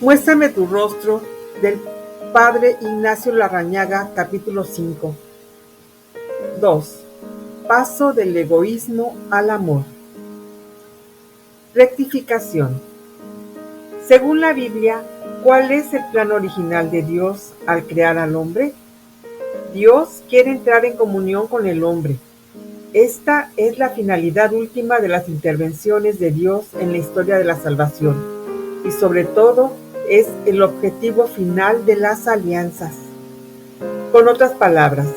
Muéstrame tu rostro, del Padre Ignacio Larrañaga, capítulo 5. 2. Paso del egoísmo al amor. Rectificación. Según la Biblia, ¿cuál es el plan original de Dios al crear al hombre? Dios quiere entrar en comunión con el hombre. Esta es la finalidad última de las intervenciones de Dios en la historia de la salvación, y sobre todo es el objetivo final de las alianzas. Con otras palabras,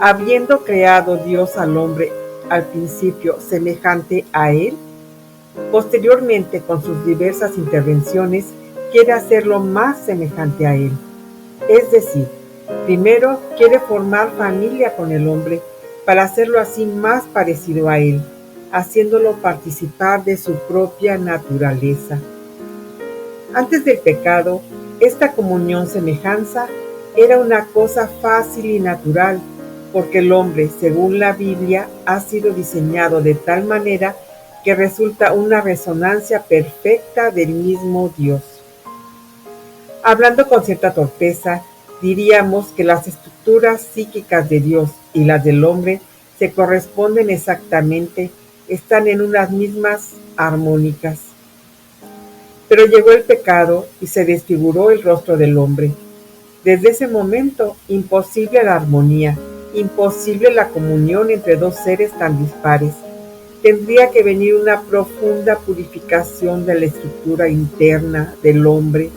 habiendo creado Dios al hombre al principio semejante a él, posteriormente con sus diversas intervenciones quiere hacerlo más semejante a él. Es decir, primero quiere formar familia con el hombre para hacerlo así más parecido a él, haciéndolo participar de su propia naturaleza. Antes del pecado, esta comunión semejanza era una cosa fácil y natural, porque el hombre, según la Biblia, ha sido diseñado de tal manera que resulta una resonancia perfecta del mismo Dios. Hablando con cierta torpeza, diríamos que las estructuras psíquicas de Dios y las del hombre se corresponden exactamente, están en unas mismas armónicas. Pero llegó el pecado y se desfiguró el rostro del hombre. Desde ese momento, imposible la armonía, imposible la comunión entre dos seres tan dispares. Tendría que venir una profunda purificación de la estructura interna del hombre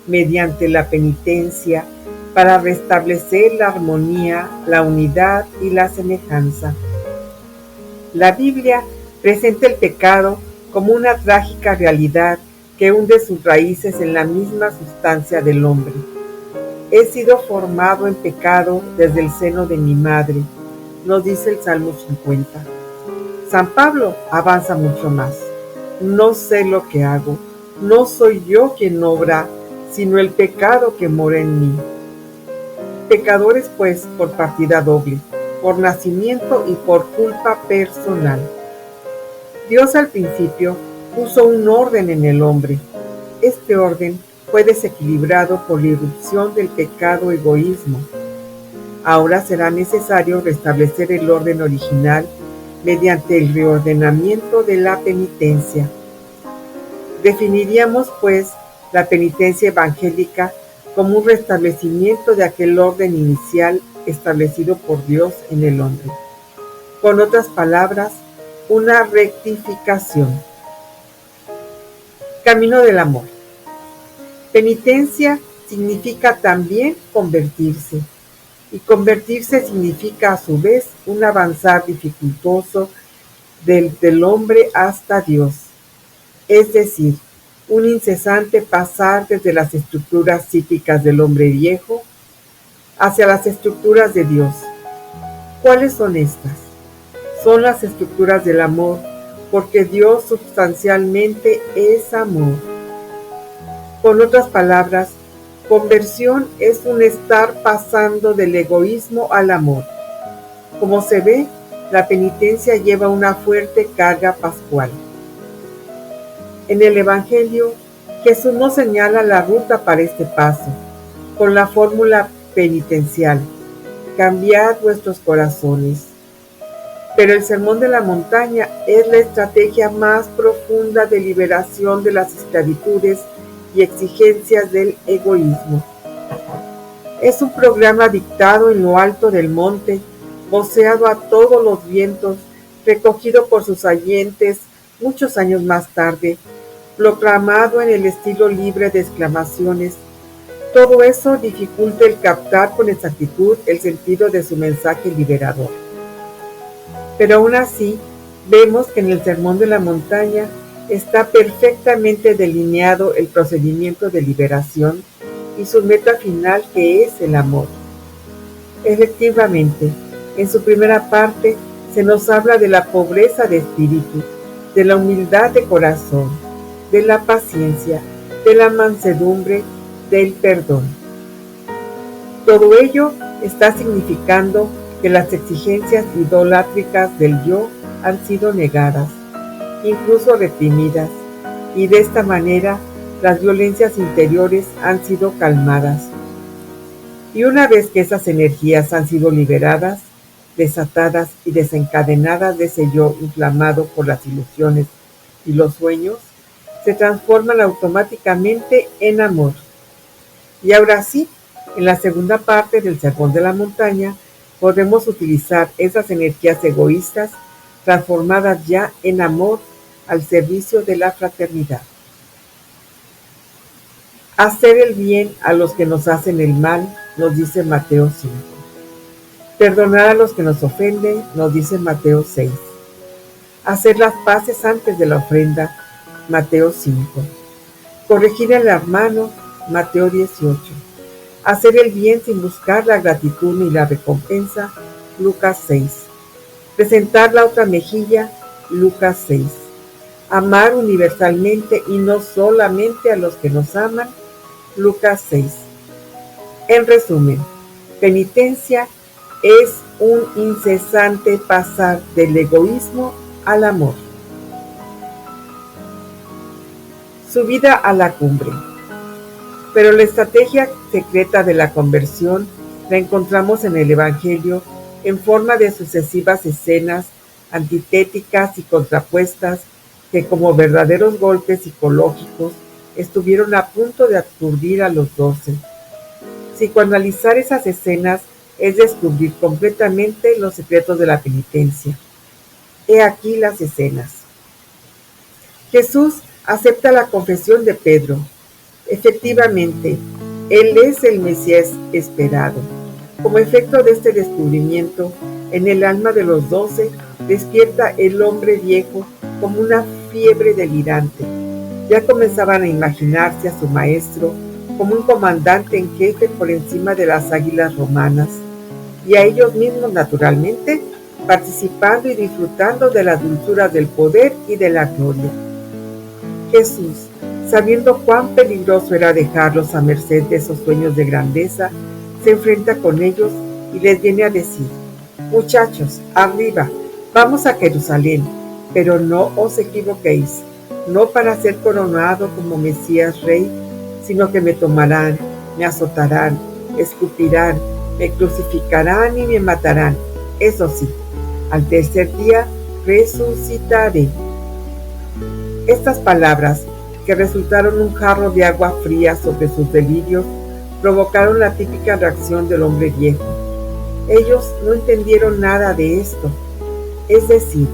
mediante la penitencia para restablecer la armonía, la unidad y la semejanza. La Biblia presenta el pecado como una trágica realidad que hunde sus raíces en la misma sustancia del hombre. He sido formado en pecado desde el seno de mi madre, nos dice el Salmo 50. San Pablo avanza mucho más. No sé lo que hago, no soy yo quien obra, sino el pecado que mora en mí. Pecadores pues por partida doble, por nacimiento y por culpa personal. Dios al principio puso un orden en el hombre. Este orden fue desequilibrado por la irrupción del pecado egoísmo. Ahora será necesario restablecer el orden original mediante el reordenamiento de la penitencia. Definiríamos, pues, la penitencia evangélica como un restablecimiento de aquel orden inicial establecido por Dios en el hombre. Con otras palabras, una rectificación. Camino del amor. Penitencia significa también convertirse, y convertirse significa a su vez un avanzar dificultoso del hombre hasta Dios, es decir, un incesante pasar desde las estructuras psíquicas del hombre viejo hacia las estructuras de Dios. ¿Cuáles son estas? Son las estructuras del amor, porque Dios sustancialmente es amor. Con otras palabras, conversión es un estar pasando del egoísmo al amor. Como se ve, la penitencia lleva una fuerte carga pascual. En el Evangelio, Jesús nos señala la ruta para este paso, con la fórmula penitencial: cambiad vuestros corazones. Pero el Sermón de la Montaña es la estrategia más profunda de liberación de las esclavitudes y exigencias del egoísmo. Es un programa dictado en lo alto del monte, voceado a todos los vientos, recogido por sus oyentes muchos años más tarde, proclamado en el estilo libre de exclamaciones. Todo eso dificulta el captar con exactitud el sentido de su mensaje liberador. Pero aún así, vemos que en el Sermón de la Montaña está perfectamente delineado el procedimiento de liberación y su meta final, que es el amor. Efectivamente, en su primera parte se nos habla de la pobreza de espíritu, de la humildad de corazón, de la paciencia, de la mansedumbre, del perdón. Todo ello está significando que las exigencias idolátricas del yo han sido negadas, incluso reprimidas, y de esta manera las violencias interiores han sido calmadas. Y una vez que esas energías han sido liberadas, desatadas y desencadenadas de ese yo inflamado por las ilusiones y los sueños, se transforman automáticamente en amor. Y ahora sí, en la segunda parte del Sermón de la Montaña, podemos utilizar esas energías egoístas transformadas ya en amor al servicio de la fraternidad. Hacer el bien a los que nos hacen el mal, nos dice Mateo 5. Perdonar a los que nos ofenden, nos dice Mateo 6. Hacer las paces antes de la ofrenda, Mateo 5. Corregir al hermano, Mateo 18. Hacer el bien sin buscar la gratitud ni la recompensa, Lucas 6. Presentar la otra mejilla, Lucas 6. Amar universalmente y no solamente a los que nos aman, Lucas 6. En resumen, penitencia es un incesante pasar del egoísmo al amor. Subida a la cumbre. Pero la estrategia secreta de la conversión la encontramos en el Evangelio en forma de sucesivas escenas antitéticas y contrapuestas que, como verdaderos golpes psicológicos, estuvieron a punto de aturdir a los 12. Psicoanalizar esas escenas es descubrir completamente los secretos de la penitencia. He aquí las escenas. Jesús acepta la confesión de Pedro. Efectivamente, Él es el Mesías esperado. Como efecto de este descubrimiento, en el alma de los 12 despierta el hombre viejo como una fiebre delirante. Ya comenzaban a imaginarse a su maestro como un comandante en jefe por encima de las águilas romanas, y a ellos mismos naturalmente, participando y disfrutando de la dulzura del poder y de la gloria. Jesús, sabiendo cuán peligroso era dejarlos a merced de esos sueños de grandeza, se enfrenta con ellos y les viene a decir: muchachos, arriba, vamos a Jerusalén, pero no os equivoquéis, no para ser coronado como Mesías Rey, sino que me tomarán, me azotarán, escupirán, me crucificarán y me matarán. Eso sí, al tercer día resucitaré. Estas palabras, que resultaron un jarro de agua fría sobre sus delirios, provocaron la típica reacción del hombre viejo. Ellos no entendieron nada de esto, es decir,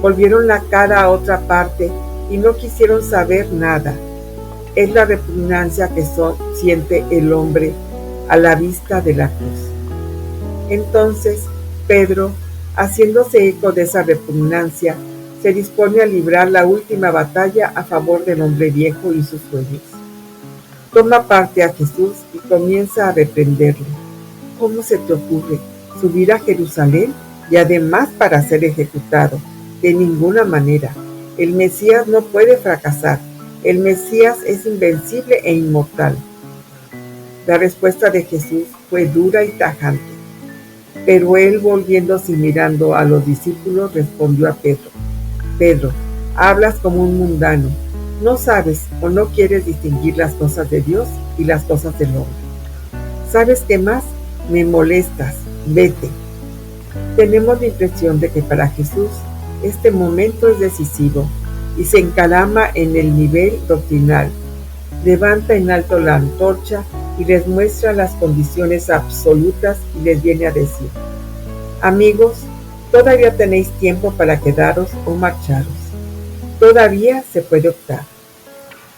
volvieron la cara a otra parte y no quisieron saber nada. Es la repugnancia que siente el hombre a la vista de la cruz. Entonces, Pedro, haciéndose eco de esa repugnancia, se dispone a librar la última batalla a favor del hombre viejo y sus sueños. Toma parte a Jesús y comienza a reprenderlo. ¿Cómo se te ocurre subir a Jerusalén y además para ser ejecutado? De ninguna manera. El Mesías no puede fracasar. El Mesías es invencible e inmortal. La respuesta de Jesús fue dura y tajante. Pero él, volviéndose y mirando a los discípulos, respondió a Pedro: Pedro, hablas como un mundano. No sabes o no quieres distinguir las cosas de Dios y las cosas del hombre. ¿Sabes qué más? Me molestas. Vete. Tenemos la impresión de que para Jesús este momento es decisivo y se encarama en el nivel doctrinal. Levanta en alto la antorcha y les muestra las condiciones absolutas y les viene a decir: amigos, todavía tenéis tiempo para quedaros o marcharos. Todavía se puede optar.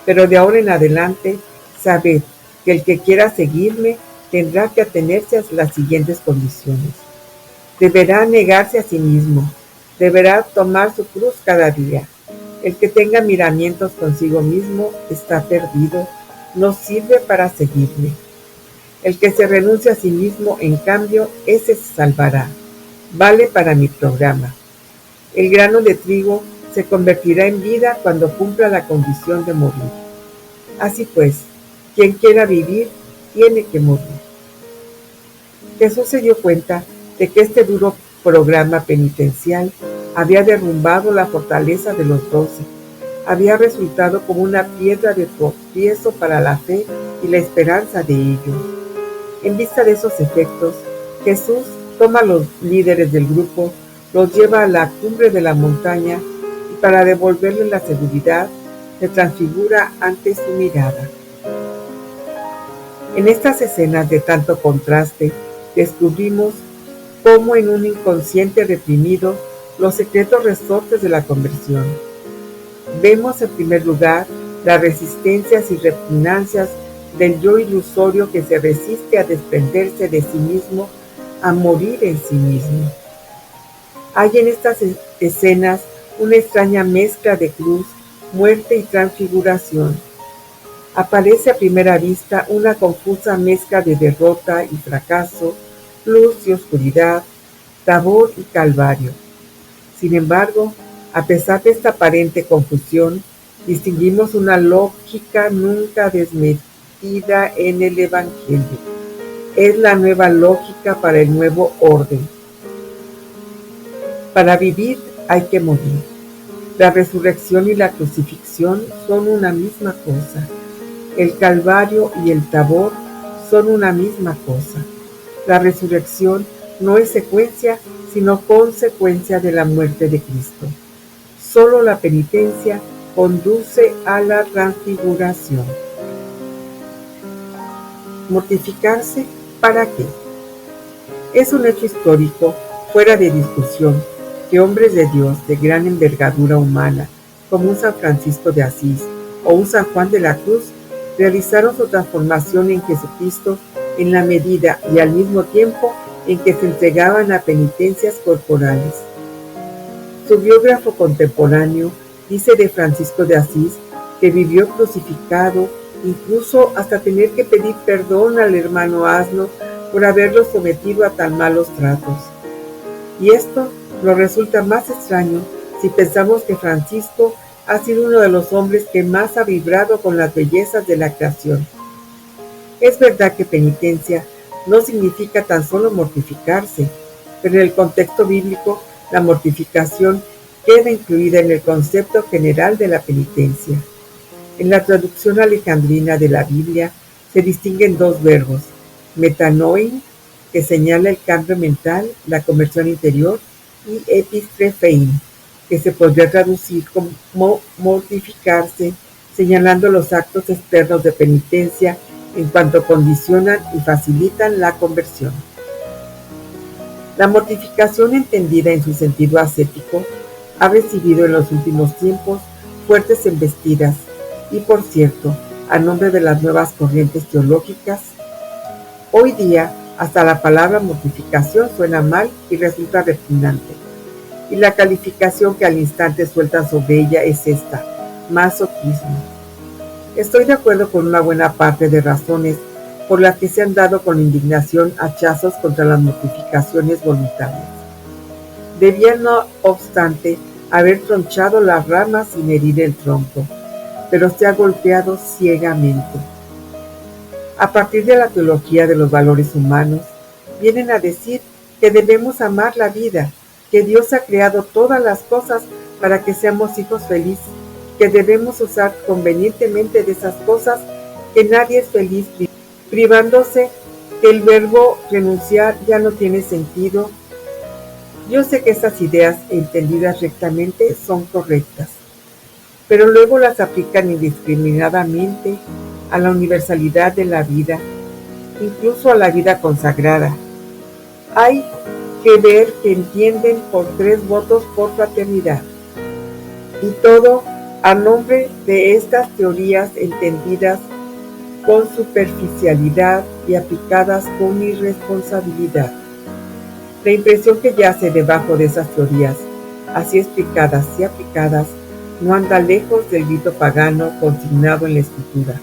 Pero de ahora en adelante, sabed que el que quiera seguirme tendrá que atenerse a las siguientes condiciones. Deberá negarse a sí mismo. Deberá tomar su cruz cada día. El que tenga miramientos consigo mismo está perdido, no sirve para seguirme. El que se renuncia a sí mismo, en cambio, ese se salvará. Vale para mi programa. El grano de trigo se convertirá en vida cuando cumpla la condición de morir. Así pues, quien quiera vivir, tiene que morir. Jesús se dio cuenta de que este duro programa penitencial había derrumbado la fortaleza de los 12 había resultado como una piedra de tropiezo para la fe y la esperanza de ellos. En vista de esos efectos, Jesús toma a los líderes del grupo, los lleva a la cumbre de la montaña y para devolverles la seguridad, se transfigura ante su mirada. En estas escenas de tanto contraste, descubrimos cómo en un inconsciente reprimido los secretos resortes de la conversión. Vemos en primer lugar las resistencias y repugnancias del yo ilusorio que se resiste a desprenderse de sí mismo, a morir en sí mismo. Hay en estas escenas una extraña mezcla de cruz, muerte y transfiguración. Aparece a primera vista una confusa mezcla de derrota y fracaso, luz y oscuridad, Tabor y Calvario. Sin embargo, a pesar de esta aparente confusión, distinguimos una lógica nunca desmentida en el Evangelio. Es la nueva lógica para el nuevo orden. Para vivir hay que morir. La resurrección y la crucifixión son una misma cosa. El Calvario y el Tabor son una misma cosa. La resurrección no es secuencia, sino consecuencia de la muerte de Cristo. Solo la penitencia conduce a la transfiguración. ¿Mortificarse para qué? Es un hecho histórico, fuera de discusión, que hombres de Dios de gran envergadura humana, como un San Francisco de Asís o un San Juan de la Cruz, realizaron su transformación en Jesucristo en la medida y al mismo tiempo en que se entregaban a penitencias corporales. Su biógrafo contemporáneo dice de Francisco de Asís que vivió crucificado, incluso hasta tener que pedir perdón al hermano asno por haberlo sometido a tan malos tratos. Y esto nos resulta más extraño si pensamos que Francisco ha sido uno de los hombres que más ha vibrado con las bellezas de la creación. Es verdad que penitencia no significa tan solo mortificarse, pero en el contexto bíblico la mortificación queda incluida en el concepto general de la penitencia. En la traducción alejandrina de la Biblia se distinguen dos verbos, metanoin, que señala el cambio mental, la conversión interior, y epistrepein, que se podría traducir como mortificarse, señalando los actos externos de penitencia en cuanto condicionan y facilitan la conversión. La mortificación, entendida en su sentido ascético, ha recibido en los últimos tiempos fuertes embestidas y, por cierto, a nombre de las nuevas corrientes teológicas, hoy día hasta la palabra mortificación suena mal y resulta repugnante, y la calificación que al instante suelta sobre ella es esta: masoquismo. Estoy de acuerdo con una buena parte de razones por las que se han dado con indignación hachazos contra las mortificaciones voluntarias. Debían, no obstante, haber tronchado las ramas sin herir el tronco, pero se ha golpeado ciegamente. A partir de la teología de los valores humanos, vienen a decir que debemos amar la vida, que Dios ha creado todas las cosas para que seamos hijos felices, que debemos usar convenientemente de esas cosas, que nadie es feliz privándose, que el verbo renunciar ya no tiene sentido. Yo sé que estas ideas, entendidas rectamente, son correctas, pero luego las aplican indiscriminadamente a la universalidad de la vida, incluso a la vida consagrada. Hay que ver que entienden por 3 votos por fraternidad, y todo a nombre de estas teorías entendidas con superficialidad y aplicadas con irresponsabilidad. La impresión que yace debajo de esas teorías, así explicadas y aplicadas, no anda lejos del grito pagano consignado en la Escritura: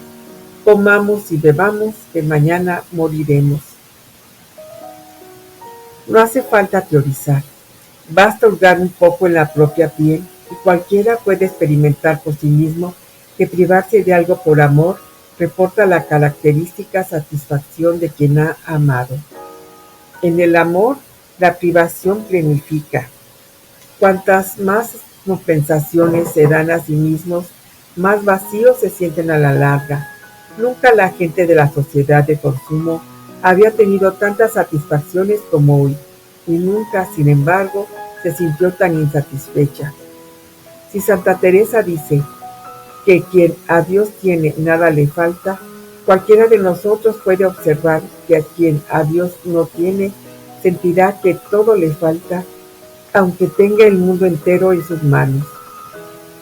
comamos y bebamos, que mañana moriremos. No hace falta teorizar, basta hurgar un poco en la propia piel y cualquiera puede experimentar por sí mismo que privarse de algo por amor reporta la característica satisfacción de quien ha amado. En el amor, la privación plenifica. Cuantas más compensaciones se dan a sí mismos, más vacíos se sienten a la larga. Nunca la gente de la sociedad de consumo había tenido tantas satisfacciones como hoy, y nunca, sin embargo, se sintió tan insatisfecha. Si Santa Teresa dice que quien a Dios tiene nada le falta, cualquiera de nosotros puede observar que a quien a Dios no tiene sentirá que todo le falta, aunque tenga el mundo entero en sus manos.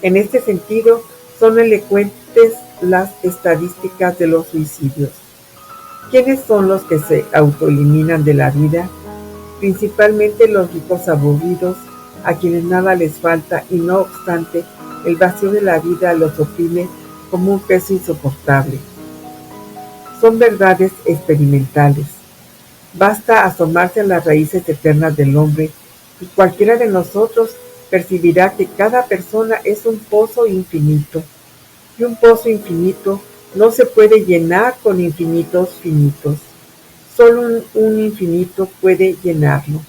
En este sentido, son elocuentes las estadísticas de los suicidios. ¿Quiénes son los que se autoeliminan de la vida? Principalmente los ricos aburridos, a quienes nada les falta y no obstante, el vacío de la vida los oprime como un peso insoportable. Son verdades experimentales. Basta asomarse a las raíces eternas del hombre y cualquiera de nosotros percibirá que cada persona es un pozo infinito, y un pozo infinito no se puede llenar con infinitos finitos. Solo un infinito puede llenarlo.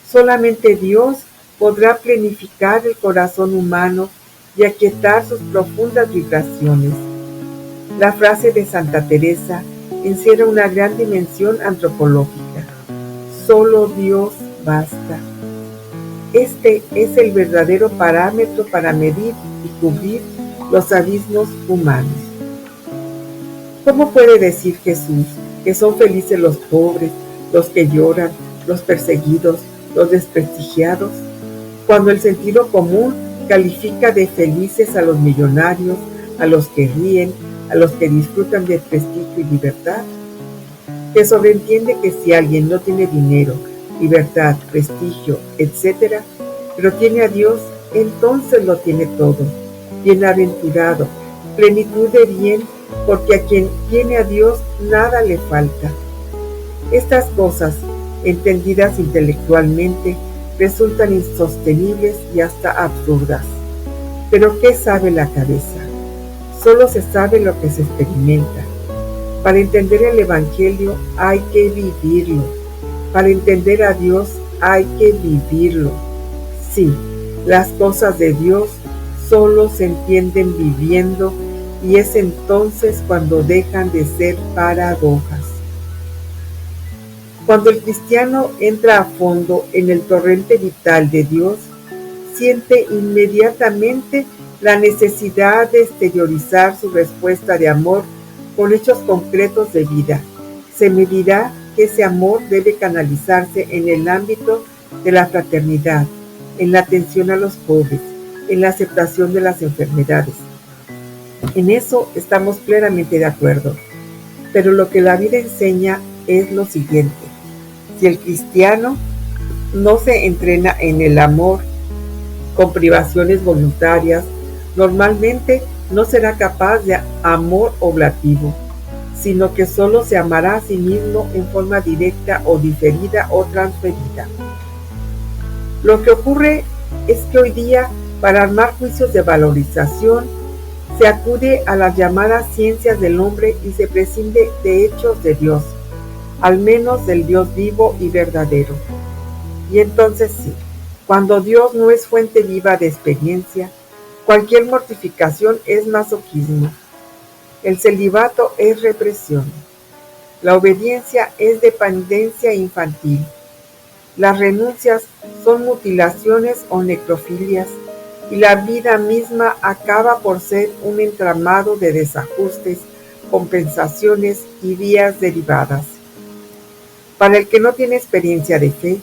Solamente Dios podrá plenificar el corazón humano y aquietar sus profundas vibraciones. La frase de Santa Teresa encierra una gran dimensión antropológica. Solo Dios basta. Este es el verdadero parámetro para medir y cubrir los abismos humanos. ¿Cómo puede decir Jesús que son felices los pobres, los que lloran, los perseguidos, los desprestigiados, cuando el sentido común califica de felices a los millonarios, a los que ríen, a los que disfrutan de prestigio y libertad? Se sobreentiende que si alguien no tiene dinero, libertad, prestigio, etc., pero tiene a Dios, entonces lo tiene todo, bienaventurado, plenitud de bien, porque a quien tiene a Dios nada le falta. Estas cosas, entendidas intelectualmente, resultan insostenibles y hasta absurdas. Pero ¿qué sabe la cabeza? Solo se sabe lo que se experimenta. Para entender el Evangelio hay que vivirlo. Para entender a Dios hay que vivirlo. Sí, las cosas de Dios solo se entienden viviendo, y es entonces cuando dejan de ser paradojas. Cuando el cristiano entra a fondo en el torrente vital de Dios, siente inmediatamente la necesidad de exteriorizar su respuesta de amor con hechos concretos de vida. Se medirá que ese amor debe canalizarse en el ámbito de la fraternidad, en la atención a los pobres, en la aceptación de las enfermedades. En eso estamos plenamente de acuerdo. Pero lo que la vida enseña es lo siguiente: si el cristiano no se entrena en el amor con privaciones voluntarias, normalmente no será capaz de amor oblativo, sino que solo se amará a sí mismo en forma directa o diferida o transferida. Lo que ocurre es que hoy día, para armar juicios de valorización, se acude a las llamadas ciencias del hombre y se prescinde de hechos de Dios, al menos del Dios vivo y verdadero. Y entonces sí, cuando Dios no es fuente viva de experiencia, cualquier mortificación es masoquismo. El celibato es represión. La obediencia es dependencia infantil. Las renuncias son mutilaciones o necrofilias, y la vida misma acaba por ser un entramado de desajustes, compensaciones y vías derivadas. Para el que no tiene experiencia de fe,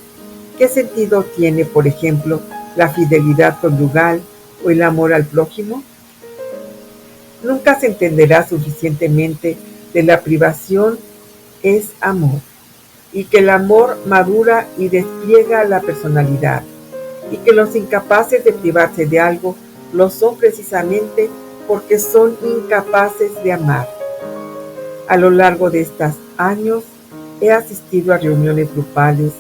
¿qué sentido tiene, por ejemplo, la fidelidad conyugal o el amor al prójimo? Nunca se entenderá suficientemente de la privación es amor, y que el amor madura y despliega la personalidad, y que los incapaces de privarse de algo lo son precisamente porque son incapaces de amar. A lo largo de estos años he asistido a reuniones grupales,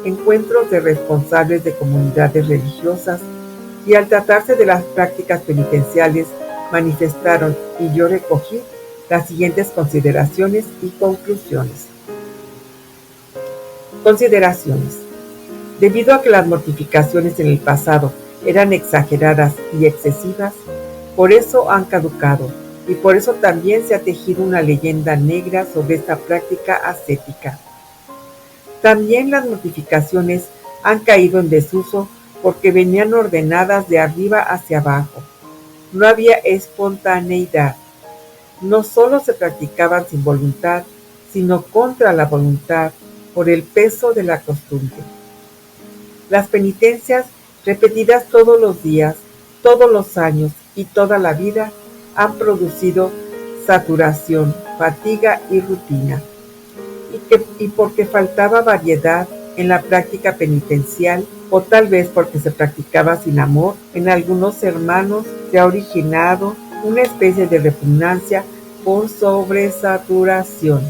encuentros de responsables de comunidades religiosas, y al tratarse de las prácticas penitenciales manifestaron y yo recogí las siguientes consideraciones y conclusiones. Consideraciones. Debido a que las mortificaciones en el pasado eran exageradas y excesivas, por eso han caducado y por eso también se ha tejido una leyenda negra sobre esta práctica ascética. También las mortificaciones han caído en desuso porque venían ordenadas de arriba hacia abajo. No había espontaneidad. No solo se practicaban sin voluntad, sino contra la voluntad, por el peso de la costumbre. Las penitencias, repetidas todos los días, todos los años y toda la vida, han producido saturación, fatiga y rutina. Y porque faltaba variedad en la práctica penitencial, o tal vez porque se practicaba sin amor, en algunos hermanos se ha originado una especie de repugnancia por sobresaturación.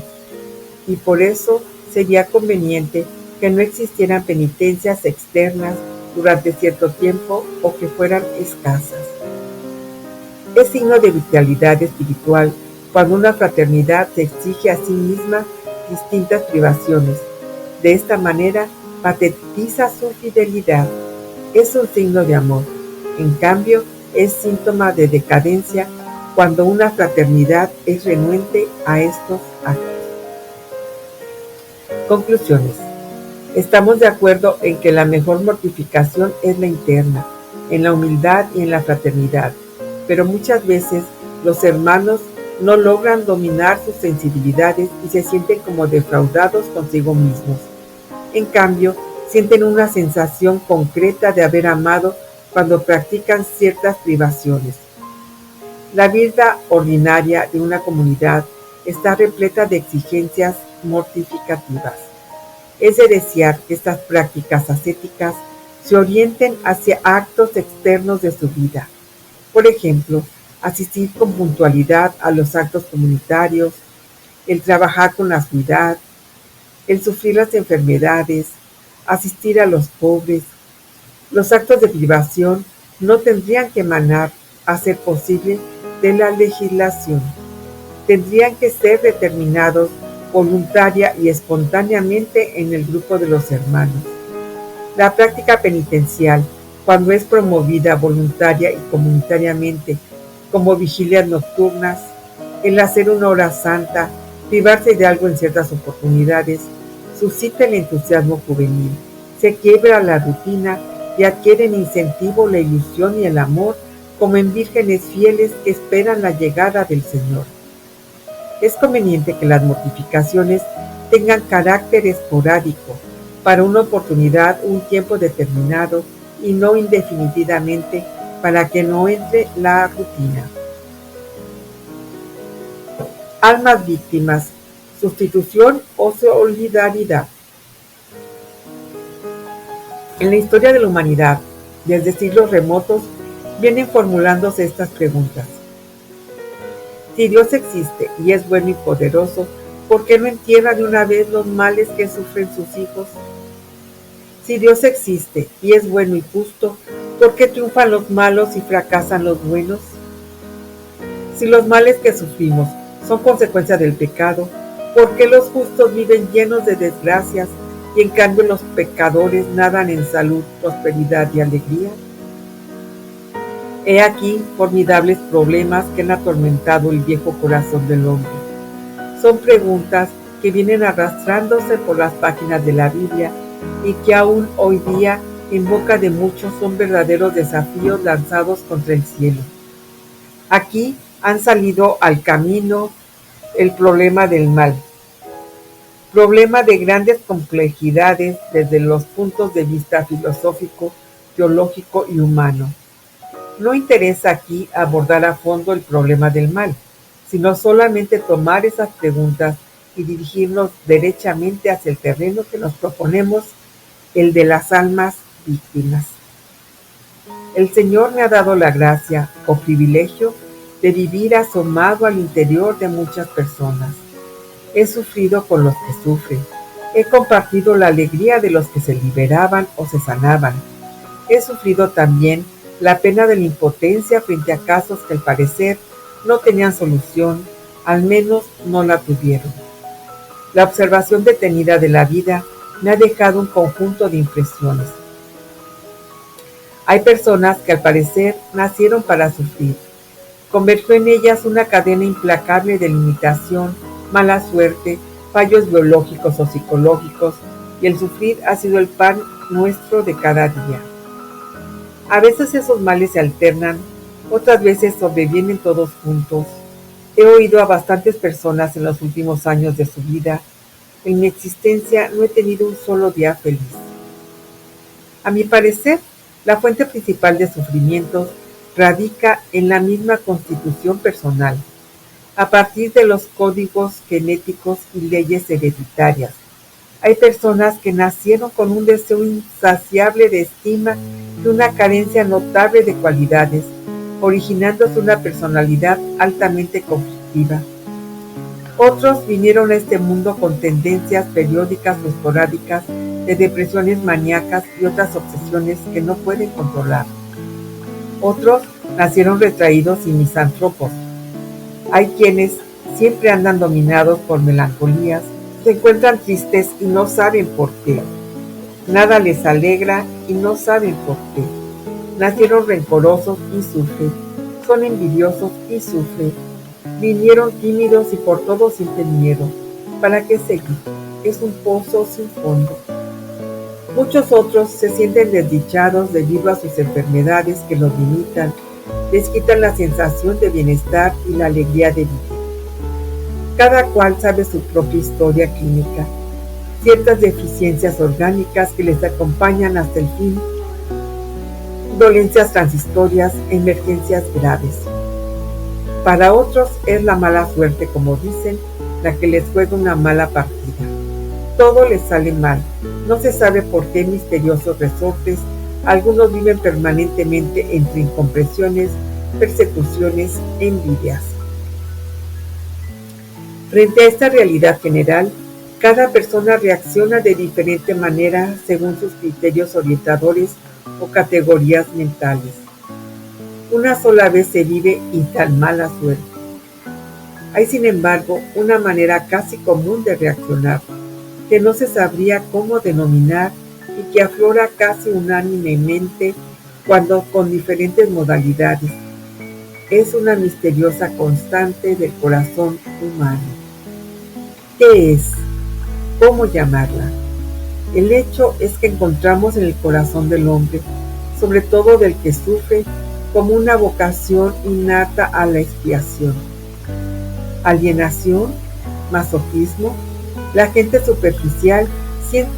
Y por eso sería conveniente que no existieran penitencias externas durante cierto tiempo o que fueran escasas. Es signo de vitalidad espiritual cuando una fraternidad se exige a sí misma distintas privaciones. De esta manera patentiza su fidelidad. Es un signo de amor. En cambio, es síntoma de decadencia cuando una fraternidad es renuente a estos actos. Conclusiones. Estamos de acuerdo en que la mejor mortificación es la interna, en la humildad y en la fraternidad, pero muchas veces los hermanos no logran dominar sus sensibilidades y se sienten como defraudados consigo mismos. En cambio, sienten una sensación concreta de haber amado cuando practican ciertas privaciones. La vida ordinaria de una comunidad está repleta de exigencias mortificativas. Es de desear que estas prácticas ascéticas se orienten hacia actos externos de su vida. Por ejemplo, asistir con puntualidad a los actos comunitarios, el trabajar con asiduidad, el sufrir las enfermedades, asistir a los pobres. Los actos de privación no tendrían que emanar, a ser posible, de la legislación. Tendrían que ser determinados voluntaria y espontáneamente en el grupo de los hermanos. La práctica penitencial, cuando es promovida voluntaria y comunitariamente, como vigilias nocturnas, el hacer una hora santa, privarse de algo en ciertas oportunidades, suscita el entusiasmo juvenil, se quiebra la rutina y adquieren incentivo la ilusión y el amor como en vírgenes fieles que esperan la llegada del Señor. Es conveniente que las mortificaciones tengan carácter esporádico, para una oportunidad un tiempo determinado y no indefinidamente para que no entre la rutina. Almas víctimas, sustitución o solidaridad. En la historia de la humanidad, desde siglos remotos, vienen formulándose estas preguntas. Si Dios existe y es bueno y poderoso, ¿por qué no entierra de una vez los males que sufren sus hijos? Si Dios existe y es bueno y justo, ¿por qué triunfan los malos y fracasan los buenos? Si los males que sufrimos son consecuencia del pecado, ¿por qué los justos viven llenos de desgracias y en cambio los pecadores nadan en salud, prosperidad y alegría? He aquí formidables problemas que han atormentado el viejo corazón del hombre. Son preguntas que vienen arrastrándose por las páginas de la Biblia y que aún hoy día en boca de muchos son verdaderos desafíos lanzados contra el cielo. Aquí han salido al camino el problema del mal, problema de grandes complejidades desde los puntos de vista filosófico, teológico y humano. No interesa aquí abordar a fondo el problema del mal, sino solamente tomar esas preguntas y dirigirnos derechamente hacia el terreno que nos proponemos, el de las almas víctimas. El Señor me ha dado la gracia o privilegio de vivir asomado al interior de muchas personas. He sufrido con los que sufren. He compartido la alegría de los que se liberaban o se sanaban. He sufrido también la pena de la impotencia frente a casos que al parecer no tenían solución, al menos no la tuvieron. La observación detenida de la vida me ha dejado un conjunto de impresiones. Hay personas que al parecer nacieron para sufrir. Convergió en ellas una cadena implacable de limitación, mala suerte, fallos biológicos o psicológicos, y el sufrir ha sido el pan nuestro de cada día. A veces esos males se alternan, otras veces sobrevienen todos juntos. He oído a bastantes personas en los últimos años de su vida: en mi existencia no he tenido un solo día feliz. A mi parecer, la fuente principal de sufrimientos radica en la misma constitución personal, a partir de los códigos genéticos y leyes hereditarias. Hay personas que nacieron con un deseo insaciable de estima y una carencia notable de cualidades, originándose una personalidad altamente conflictiva. Otros vinieron a este mundo con tendencias periódicas o esporádicas de depresiones maníacas y otras obsesiones que no pueden controlar. Otros nacieron retraídos y misántropos. Hay quienes siempre andan dominados por melancolías, se encuentran tristes y no saben por qué. Nada les alegra y no saben por qué. Nacieron rencorosos y sufren. Son envidiosos y sufren. Vinieron tímidos y por todo sienten miedo. ¿Para qué seguir? Es un pozo sin fondo. Muchos otros se sienten desdichados debido a sus enfermedades que los limitan, les quitan la sensación de bienestar y la alegría de vivir. Cada cual sabe su propia historia clínica, ciertas deficiencias orgánicas que les acompañan hasta el fin, dolencias transitorias, emergencias graves. Para otros es la mala suerte, como dicen, la que les juega una mala partida. Todo les sale mal, no se sabe por qué misteriosos resortes. Algunos viven permanentemente entre incomprensiones, persecuciones, envidias. Frente a esta realidad general, cada persona reacciona de diferente manera según sus criterios orientadores o categorías mentales. Una sola vez se vive y tan mala suerte. Hay, sin embargo, una manera casi común de reaccionar, que no se sabría cómo denominar y que aflora casi unánimemente cuando con diferentes modalidades. Es una misteriosa constante del corazón humano. ¿Qué es? ¿Cómo llamarla? El hecho es que encontramos en el corazón del hombre, sobre todo del que sufre, como una vocación innata a la expiación. Alienación, masoquismo. La gente superficial siempre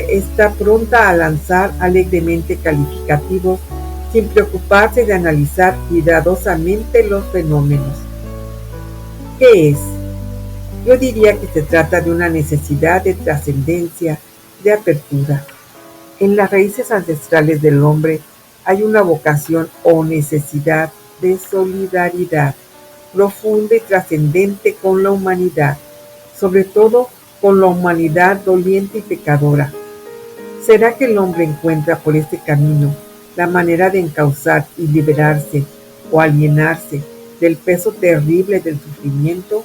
está pronta a lanzar alegremente calificativos sin preocuparse de analizar cuidadosamente los fenómenos. ¿Qué es? Yo diría que se trata de una necesidad de trascendencia, de apertura. En las raíces ancestrales del hombre hay una vocación o necesidad de solidaridad profunda y trascendente con la humanidad, sobre todo con la humanidad doliente y pecadora. ¿Será que el hombre encuentra por este camino la manera de encauzar y liberarse o alienarse del peso terrible del sufrimiento?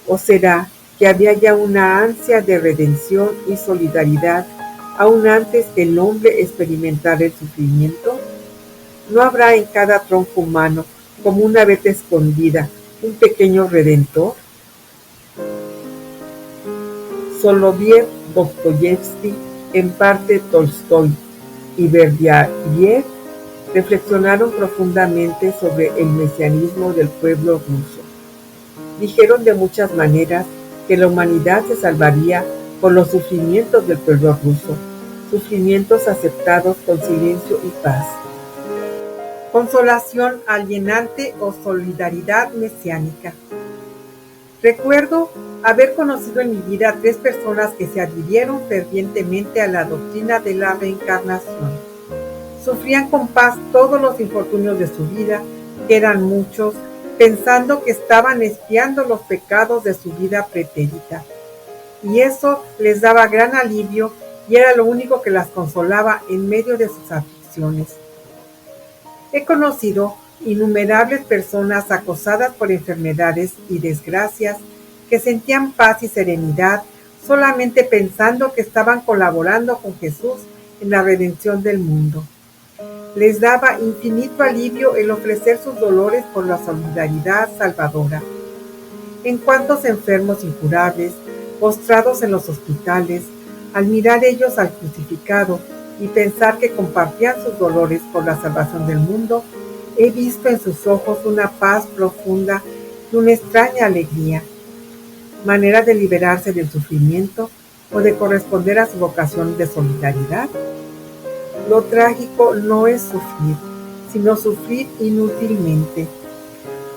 ¿O será que había ya una ansia de redención y solidaridad aún antes que el hombre experimentara el sufrimiento? ¿No habrá en cada tronco humano, como una veta escondida, un pequeño redentor? Soloviev, Dostoyevsky, en parte Tolstoy y Berdyaev reflexionaron profundamente sobre el mesianismo del pueblo ruso. Dijeron de muchas maneras que la humanidad se salvaría por los sufrimientos del pueblo ruso, sufrimientos aceptados con silencio y paz. Consolación alienante o solidaridad mesiánica. Recuerdo haber conocido en mi vida a 3 personas que se adhirieron fervientemente a la doctrina de la reencarnación. Sufrían con paz todos los infortunios de su vida, que eran muchos, pensando que estaban expiando los pecados de su vida pretérita. Y eso les daba gran alivio y era lo único que las consolaba en medio de sus aflicciones. He conocido innumerables personas acosadas por enfermedades y desgracias que sentían paz y serenidad solamente pensando que estaban colaborando con Jesús en la redención del mundo. Les daba infinito alivio el ofrecer sus dolores por la solidaridad salvadora. En cuantos enfermos incurables, postrados en los hospitales, al mirar ellos al crucificado y pensar que compartían sus dolores por la salvación del mundo, he visto en sus ojos una paz profunda y una extraña alegría, manera de liberarse del sufrimiento o de corresponder a su vocación de solidaridad. Lo trágico no es sufrir, sino sufrir inútilmente.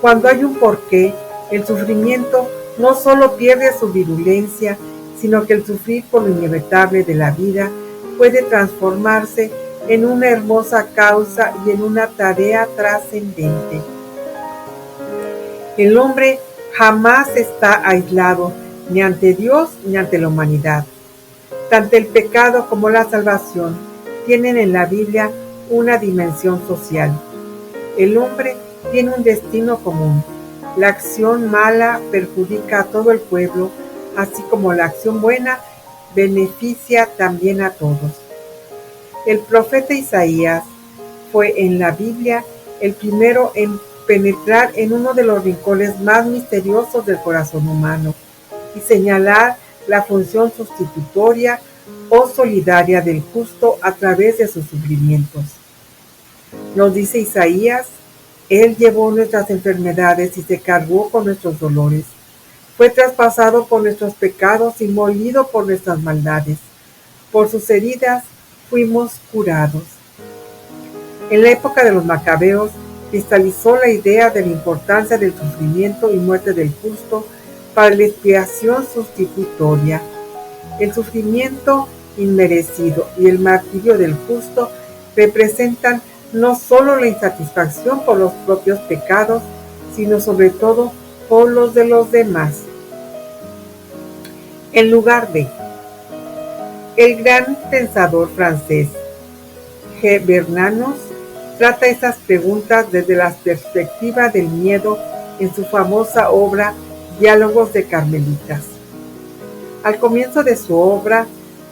Cuando hay un porqué, el sufrimiento no solo pierde su virulencia, sino que el sufrir por lo inevitable de la vida puede transformarse en una hermosa causa y en una tarea trascendente. El hombre jamás está aislado, ni ante Dios ni ante la humanidad. Tanto el pecado como la salvación tienen en la Biblia una dimensión social. El hombre tiene un destino común. La acción mala perjudica a todo el pueblo, así como la acción buena beneficia también a todos. El profeta Isaías fue en la Biblia el primero en penetrar en uno de los rincones más misteriosos del corazón humano y señalar la función sustitutoria o solidaria del justo a través de sus sufrimientos. Nos dice Isaías: Él llevó nuestras enfermedades y se cargó con nuestros dolores. Fue traspasado por nuestros pecados y molido por nuestras maldades. Por sus heridas fuimos curados. En la época de los macabeos cristalizó la idea de la importancia del sufrimiento y muerte del justo para la expiación sustitutoria. El sufrimiento inmerecido y el martirio del justo representan no solo la insatisfacción por los propios pecados, sino sobre todo por los de los demás. En lugar de el gran pensador francés G. Bernanos trata estas preguntas desde la perspectiva del miedo en su famosa obra Diálogos de Carmelitas. Al comienzo de su obra,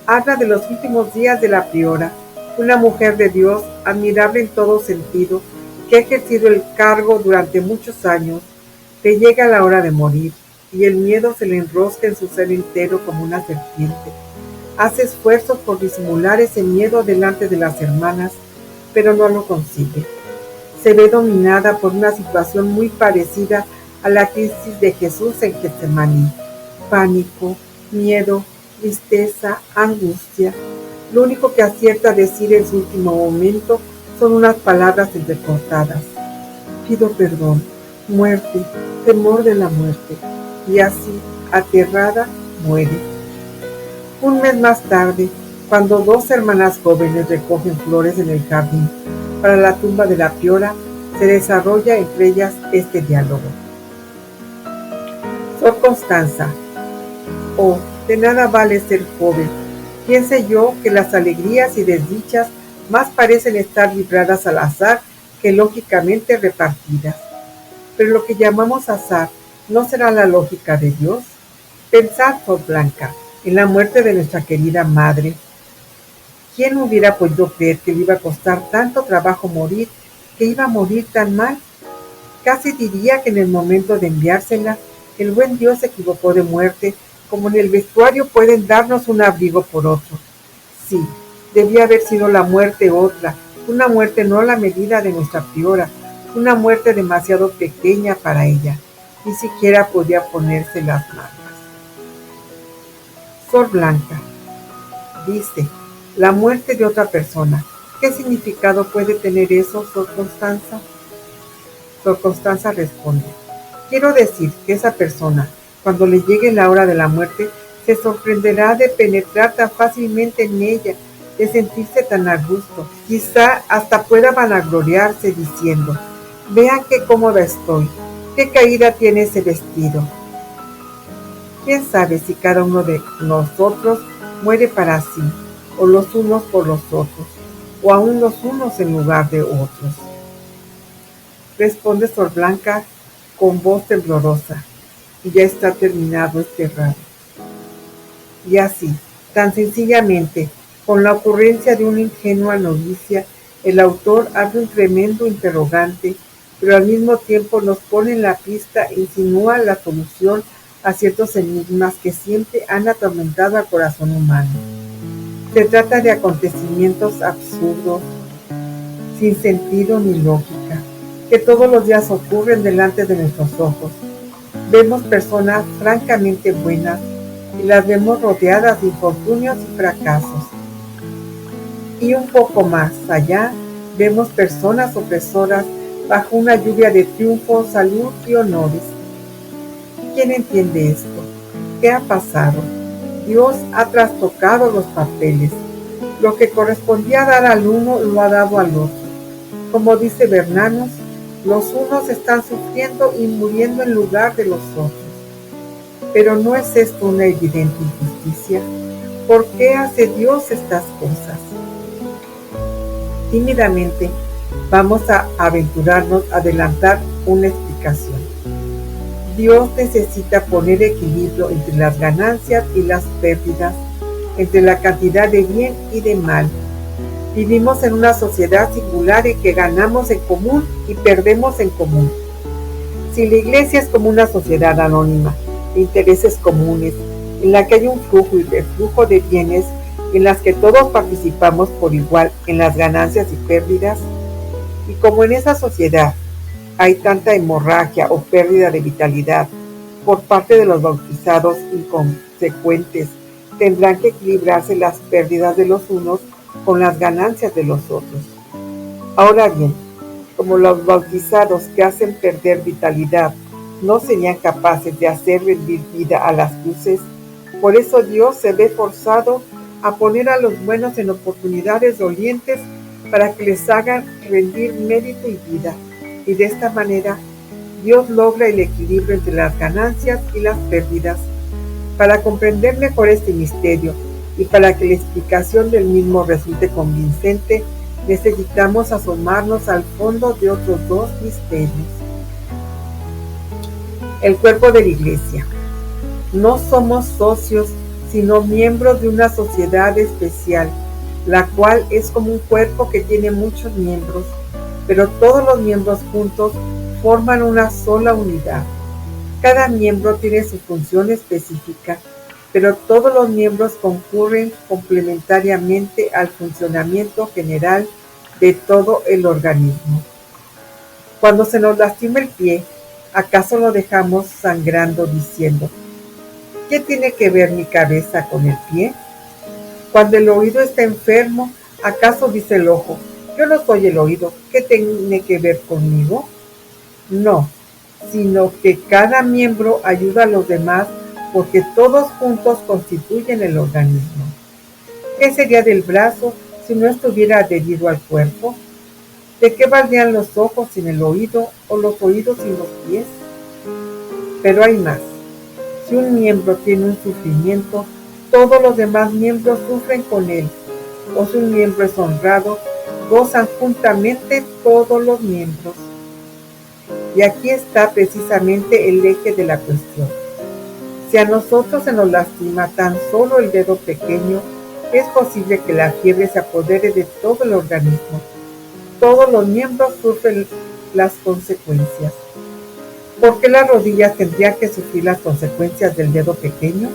habla de los últimos días de la priora, una mujer de Dios admirable en todo sentido, que ha ejercido el cargo durante muchos años. Le llega la hora de morir y el miedo se le enrosca en su ser entero como una serpiente. Hace esfuerzos por disimular ese miedo delante de las hermanas, pero no lo consigue. Se ve dominada por una situación muy parecida a la crisis de Jesús en Getsemaní: pánico, miedo, tristeza, angustia. Lo único que acierta a decir en su último momento son unas palabras entrecortadas: pido perdón, muerte, temor de la muerte. Y así, aterrada, muere. Un mes más tarde, cuando dos hermanas jóvenes recogen flores en el jardín para la tumba de la priora, se desarrolla entre ellas este diálogo. Sor Constanza: oh, de nada vale ser joven. Piense yo que las alegrías y desdichas más parecen estar libradas al azar que lógicamente repartidas. Pero lo que llamamos azar, ¿no será la lógica de Dios? Pensad, Sor Blanca, en la muerte de nuestra querida madre. ¿Quién hubiera podido creer que le iba a costar tanto trabajo morir, que iba a morir tan mal? Casi diría que en el momento de enviársela, el buen Dios se equivocó de muerte, como en el vestuario pueden darnos un abrigo por otro. Sí, debía haber sido la muerte otra, una muerte no a la medida de nuestra priora, una muerte demasiado pequeña para ella. Ni siquiera podía ponerse las mangas. Sor Blanca dice: la muerte de otra persona. ¿Qué significado puede tener eso, Sor Constanza? Sor Constanza responde: quiero decir que esa persona, cuando le llegue la hora de la muerte, se sorprenderá de penetrar tan fácilmente en ella, de sentirse tan a gusto. Quizá hasta pueda vanagloriarse diciendo: vean qué cómoda estoy, qué caída tiene ese vestido. ¿Quién sabe si cada uno de nosotros muere para sí, o los unos por los otros, o aún los unos en lugar de otros? Responde Sor Blanca con voz temblorosa: y ya está terminado este rato. Y así, tan sencillamente, con la ocurrencia de una ingenua novicia, El autor abre un tremendo interrogante, pero al mismo tiempo nos pone en la pista e insinúa la solución a ciertos enigmas que siempre han atormentado al corazón humano. Se trata de acontecimientos absurdos, sin sentido ni lógica, que todos los días ocurren delante de nuestros ojos. Vemos personas francamente buenas y las vemos rodeadas de infortunios y fracasos. Y un poco más allá, vemos personas opresoras bajo una lluvia de triunfo, salud y honores. ¿Quién entiende esto? ¿Qué ha pasado? Dios ha trastocado los papeles. Lo que correspondía dar al uno lo ha dado al otro. Como dice Bernanos, los unos están sufriendo y muriendo en lugar de los otros. Pero ¿no es esto una evidente injusticia? ¿Por qué hace Dios estas cosas? Tímidamente vamos a aventurarnos a adelantar una explicación. Dios necesita poner equilibrio entre las ganancias y las pérdidas, entre la cantidad de bien y de mal. Vivimos en una sociedad singular en que ganamos en común y perdemos en común. Si la Iglesia es como una sociedad anónima, de intereses comunes, en la que hay un flujo y reflujo de bienes, en las que todos participamos por igual en las ganancias y pérdidas, y como en esa sociedad hay tanta hemorragia o pérdida de vitalidad por parte de los bautizados inconsecuentes, tendrán que equilibrarse las pérdidas de los unos con las ganancias de los otros. Ahora bien, como los bautizados que hacen perder vitalidad no serían capaces de hacer rendir vida a las cruces, por eso Dios se ve forzado a poner a los buenos en oportunidades dolientes para que les hagan rendir mérito y vida, y de esta manera Dios logra el equilibrio entre las ganancias y las pérdidas. Para comprender mejor este misterio y para que la explicación del mismo resulte convincente, necesitamos asomarnos al fondo de otros dos misterios. El cuerpo de la Iglesia. No somos socios, sino miembros de una sociedad especial, la cual es como un cuerpo que tiene muchos miembros, pero todos los miembros juntos forman una sola unidad. Cada miembro tiene su función específica, pero todos los miembros concurren complementariamente al funcionamiento general de todo el organismo. Cuando se nos lastima el pie, ¿acaso lo dejamos sangrando diciendo: ¿qué tiene que ver mi cabeza con el pie? Cuando el oído está enfermo, ¿acaso dice el ojo: yo no soy el oído, ¿qué tiene que ver conmigo? No, sino que cada miembro ayuda a los demás porque todos juntos constituyen el organismo. ¿Qué sería del brazo si no estuviera adherido al cuerpo? ¿De qué valdrían los ojos sin el oído o los oídos sin los pies? Pero hay más. Si un miembro tiene un sufrimiento, todos los demás miembros sufren con él. O si un miembro es honrado, gozan juntamente todos los miembros. Y aquí está precisamente el eje de la cuestión. Si a nosotros se nos lastima tan solo el dedo pequeño, es posible que la fiebre se apodere de todo el organismo. Todos los miembros sufren las consecuencias. ¿Por qué las rodillas tendrían que sufrir las consecuencias del dedo pequeño?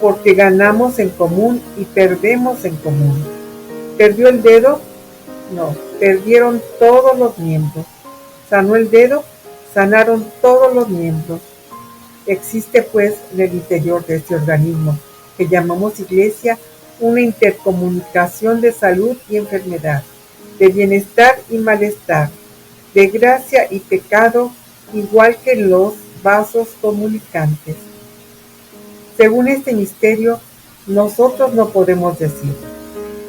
Porque ganamos en común y perdemos en común. ¿Perdió el dedo? No, perdieron todos los miembros. ¿Sanó el dedo? Sanaron todos los miembros. Existe pues en el interior de este organismo, que llamamos Iglesia, una intercomunicación de salud y enfermedad, de bienestar y malestar, de gracia y pecado, igual que los vasos comunicantes. Según este misterio, nosotros no podemos decir: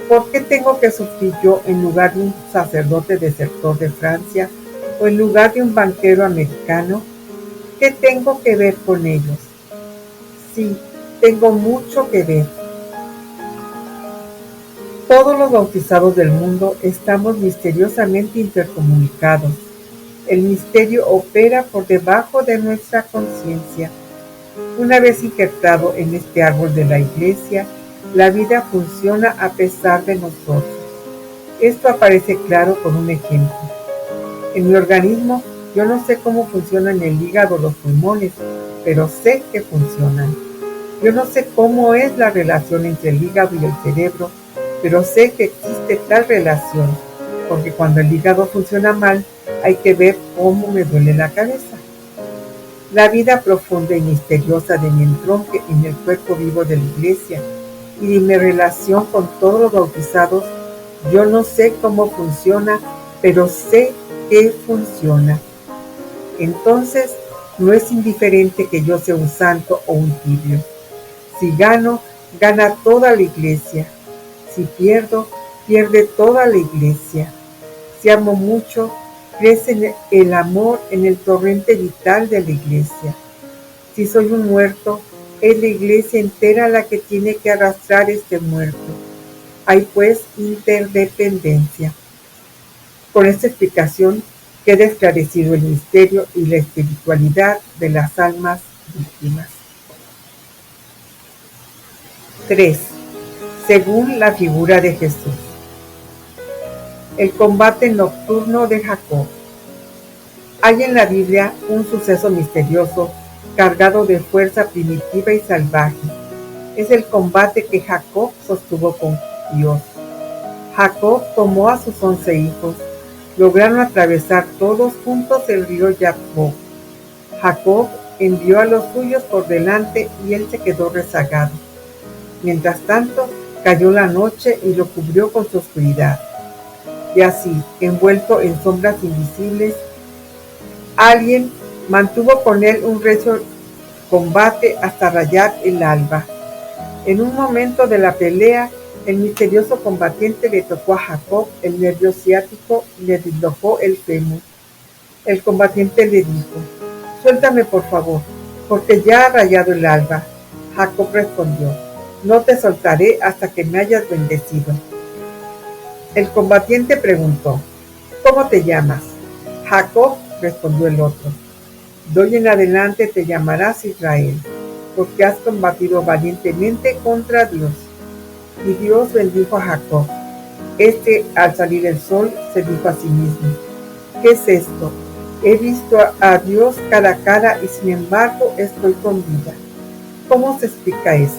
¿por qué tengo que sufrir yo en lugar de un sacerdote desertor de Francia o en lugar de un banquero americano? ¿Qué tengo que ver con ellos? Sí, tengo mucho que ver. Todos los bautizados del mundo estamos misteriosamente intercomunicados. El misterio opera por debajo de nuestra conciencia. Una vez injertado en este árbol de la Iglesia, la vida funciona a pesar de nosotros. Esto aparece claro con un ejemplo. En mi organismo yo no sé cómo funcionan el hígado o los pulmones, pero sé que funcionan. Yo no sé cómo es la relación entre el hígado y el cerebro, pero sé que existe tal relación, porque cuando el hígado funciona mal, hay que ver cómo me duele la cabeza. La vida profunda y misteriosa de mi entronque en el cuerpo vivo de la Iglesia y de mi relación con todos los bautizados, yo no sé cómo funciona, pero sé que funciona. Entonces, no es indiferente que yo sea un santo o un tibio. Si gano, gana toda la Iglesia. Si pierdo, pierde toda la Iglesia. Si amo mucho, crece el amor en el torrente vital de la Iglesia. Si soy un muerto, es la Iglesia entera la que tiene que arrastrar este muerto. Hay pues interdependencia. Con esta explicación queda esclarecido el misterio y la espiritualidad de las almas víctimas. 3. Según la figura de Jesús. El combate nocturno de Jacob. Hay en la Biblia un suceso misterioso cargado de fuerza primitiva y salvaje. Es el combate que Jacob sostuvo con Dios. Jacob tomó a sus 11 hijos. Lograron atravesar todos juntos el río Jaboc. Jacob envió a los suyos por delante y él se quedó rezagado. Mientras tanto, cayó la noche y lo cubrió con su oscuridad. Y así, envuelto en sombras invisibles, alguien mantuvo con él un recio combate hasta rayar el alba. En un momento de la pelea, el misterioso combatiente le tocó a Jacob el nervio ciático y le dislocó el fémur. El combatiente le dijo: «Suéltame por favor, porque ya ha rayado el alba». Jacob respondió: «No te soltaré hasta que me hayas bendecido». El combatiente preguntó: «¿Cómo te llamas?». «Jacob», respondió el otro. «De hoy en adelante te llamarás Israel, porque has combatido valientemente contra Dios». Y Dios bendijo a Jacob. Al salir el sol, se dijo a sí mismo: «¿Qué es esto? He visto a Dios cara a cara y sin embargo estoy con vida. ¿Cómo se explica esto?».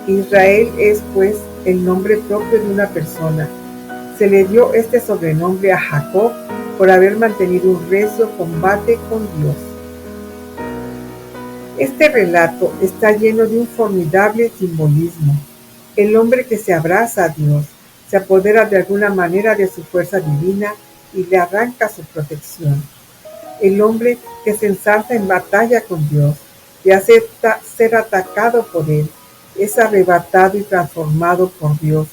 Israel es, pues, el nombre propio de una persona. Se le dio este sobrenombre a Jacob por haber mantenido un recio combate con Dios. Este relato está lleno de un formidable simbolismo. El hombre que se abraza a Dios se apodera de alguna manera de su fuerza divina y le arranca su protección. El hombre que se ensalza en batalla con Dios y acepta ser atacado por él, es arrebatado y transformado por Dios,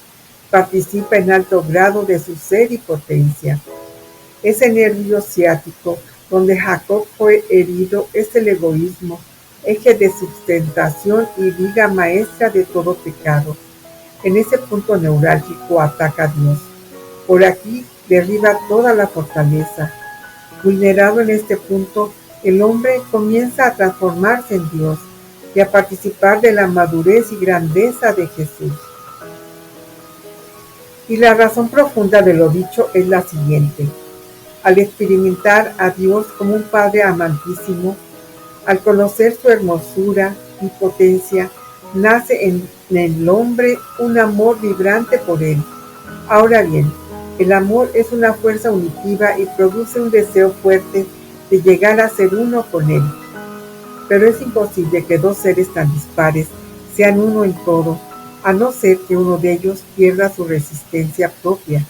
participa en alto grado de su ser y potencia. Ese nervio ciático donde Jacob fue herido es el egoísmo, eje de sustentación y viga maestra de todo pecado. En ese punto neurálgico ataca a Dios. Por aquí derriba toda la fortaleza. Vulnerado en este punto, el hombre comienza a transformarse en Dios y a participar de la madurez y grandeza de Jesús. Y la razón profunda de lo dicho es la siguiente: al experimentar a Dios como un Padre amantísimo, al conocer su hermosura y potencia, nace en el hombre un amor vibrante por él. Ahora bien, el amor es una fuerza unitiva y produce un deseo fuerte de llegar a ser uno con él. Pero es imposible que dos seres tan dispares sean uno en todo, a no ser que uno de ellos pierda su resistencia propia.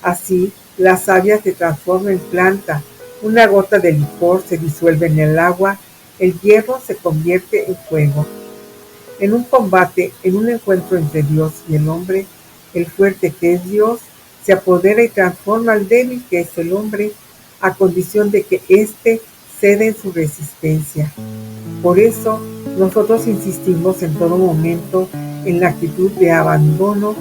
Así, la savia se transforma en planta, una gota de licor se disuelve en el agua, el hierro se convierte en fuego. En un combate, en un encuentro entre Dios y el hombre, el fuerte que es Dios se apodera y transforma al débil que es el hombre, a condición de que éste cede en su resistencia. Por eso, nosotros insistimos en todo momento en la actitud de abandono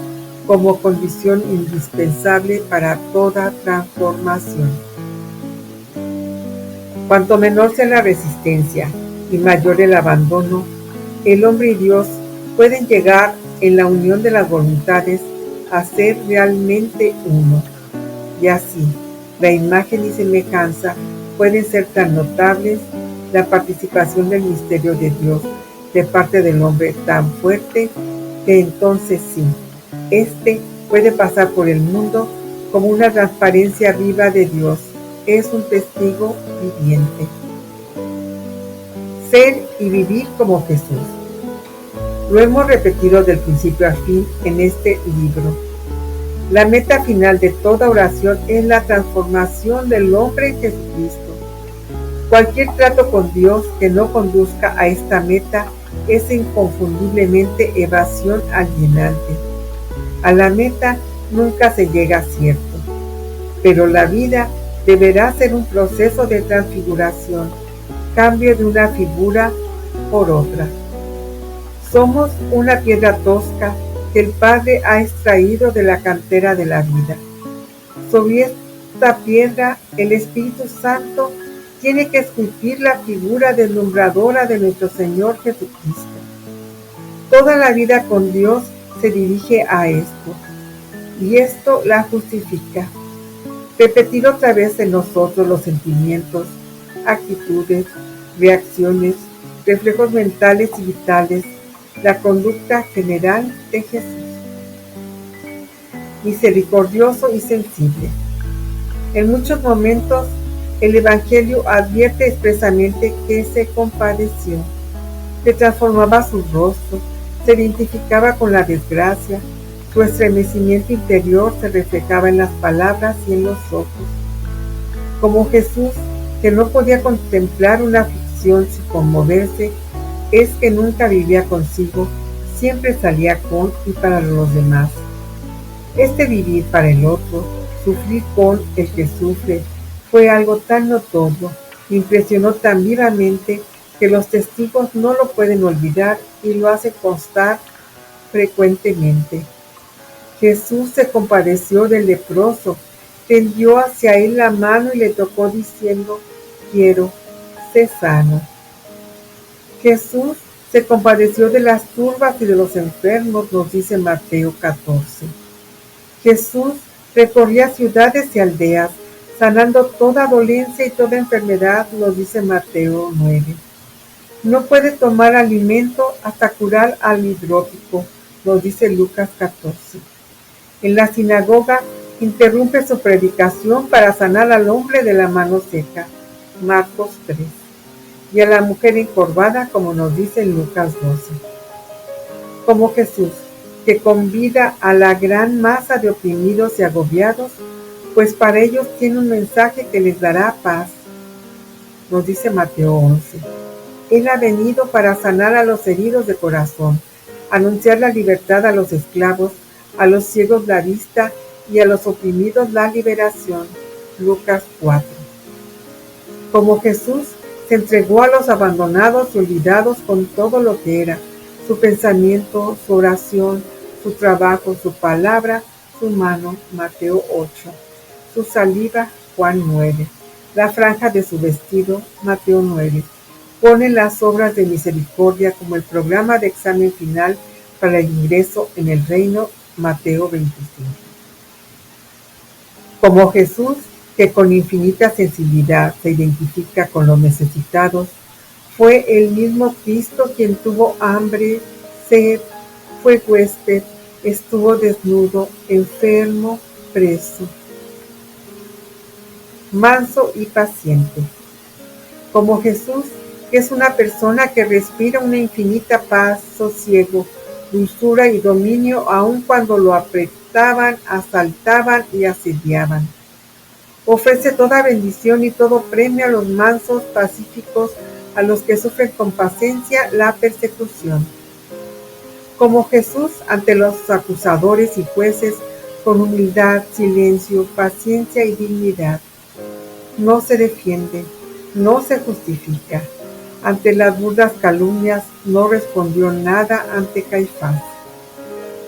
como condición indispensable para toda transformación. Cuanto menor sea la resistencia y mayor el abandono, el hombre y Dios pueden llegar en la unión de las voluntades a ser realmente uno. Y así, la imagen y semejanza pueden ser tan notables, la participación del misterio de Dios de parte del hombre tan fuerte, que entonces sí, éste puede pasar por el mundo como una transparencia viva de Dios. Es un testigo viviente. Ser y vivir como Jesús. Lo hemos repetido del principio al fin en este libro. La meta final de toda oración es la transformación del hombre en Jesucristo. Cualquier trato con Dios que no conduzca a esta meta es inconfundiblemente evasión alienante. A la meta nunca se llega, cierto, pero la vida deberá ser un proceso de transfiguración, cambio de una figura por otra. Somos una piedra tosca que el Padre ha extraído de la cantera de la vida. Sobre esta piedra, el Espíritu Santo tiene que esculpir la figura deslumbradora de nuestro Señor Jesucristo. Toda la vida con Dios se dirige a esto, y esto la justifica. Repetir otra vez en nosotros los sentimientos, actitudes, reacciones, reflejos mentales y vitales, la conducta general de Jesús. Misericordioso y sensible. En muchos momentos, el Evangelio advierte expresamente que se compadeció, que transformaba su rostro, se identificaba con la desgracia, su estremecimiento interior se reflejaba en las palabras y en los ojos. Como Jesús, que no podía contemplar una aflicción sin conmoverse, es que nunca vivía consigo, siempre salía con y para los demás. Este vivir para el otro, sufrir con el que sufre, fue algo tan notorio, impresionó tan vivamente que los testigos no lo pueden olvidar y lo hacen constar frecuentemente. Jesús se compadeció del leproso, tendió hacia él la mano y le tocó diciendo: quiero, sé sano. Jesús se compadeció de las turbas y de los enfermos, nos dice Mateo 14. Jesús recorría ciudades y aldeas, sanando toda dolencia y toda enfermedad, nos dice Mateo 9. No puede tomar alimento hasta curar al hidrópico, nos dice Lucas 14. En la sinagoga interrumpe su predicación para sanar al hombre de la mano seca, Marcos 3. Y a la mujer encorvada, como nos dice en Lucas 12. Como Jesús, que convida a la gran masa de oprimidos y agobiados, pues para ellos tiene un mensaje que les dará paz, nos dice Mateo 11. Él ha venido para sanar a los heridos de corazón, anunciar la libertad a los esclavos, a los ciegos la vista y a los oprimidos la liberación, Lucas 4. Como Jesús, se entregó a los abandonados y olvidados con todo lo que era, su pensamiento, su oración, su trabajo, su palabra, su mano, Mateo 8, su saliva, Juan 9, la franja de su vestido, Mateo 9. Pone las obras de misericordia como el programa de examen final para el ingreso en el reino, Mateo 25. Como Jesús, que con infinita sensibilidad se identifica con los necesitados, fue el mismo Cristo quien tuvo hambre, sed, fue huésped, estuvo desnudo, enfermo, preso. Manso y paciente. Como Jesús, que es una persona que respira una infinita paz, sosiego, dulzura y dominio aun cuando lo apretaban, asaltaban y asediaban. Ofrece toda bendición y todo premio a los mansos, pacíficos, a los que sufren con paciencia la persecución. Como Jesús ante los acusadores y jueces, con humildad, silencio, paciencia y dignidad. No se defiende, no se justifica. Ante las burdas calumnias no respondió nada ante Caifás,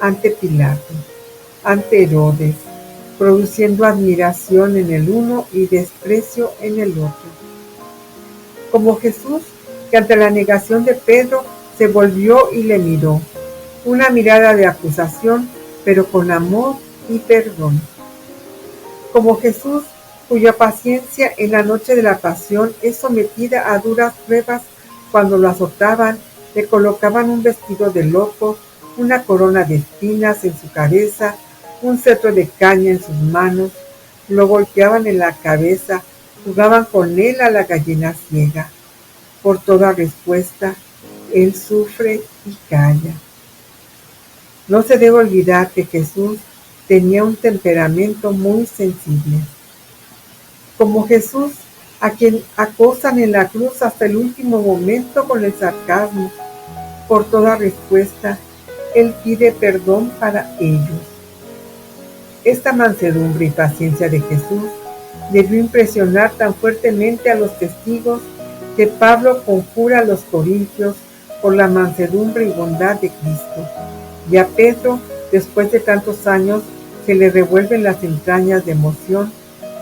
ante Pilato, ante Herodes, produciendo admiración en el uno y desprecio en el otro. Como Jesús, que ante la negación de Pedro se volvió y le miró, una mirada de acusación, pero con amor y perdón. Como Jesús, cuya paciencia en la noche de la pasión es sometida a duras pruebas cuando lo azotaban, le colocaban un vestido de loco, una corona de espinas en su cabeza, un cetro de caña en sus manos, lo golpeaban en la cabeza, jugaban con él a la gallina ciega. Por toda respuesta, él sufre y calla. No se debe olvidar que Jesús tenía un temperamento muy sensible. Como Jesús, a quien acosan en la cruz hasta el último momento con el sarcasmo, por toda respuesta, Él pide perdón para ellos. Esta mansedumbre y paciencia de Jesús debió impresionar tan fuertemente a los testigos que Pablo conjura a los corintios por la mansedumbre y bondad de Cristo. Y a Pedro, después de tantos años, se le revuelven las entrañas de emoción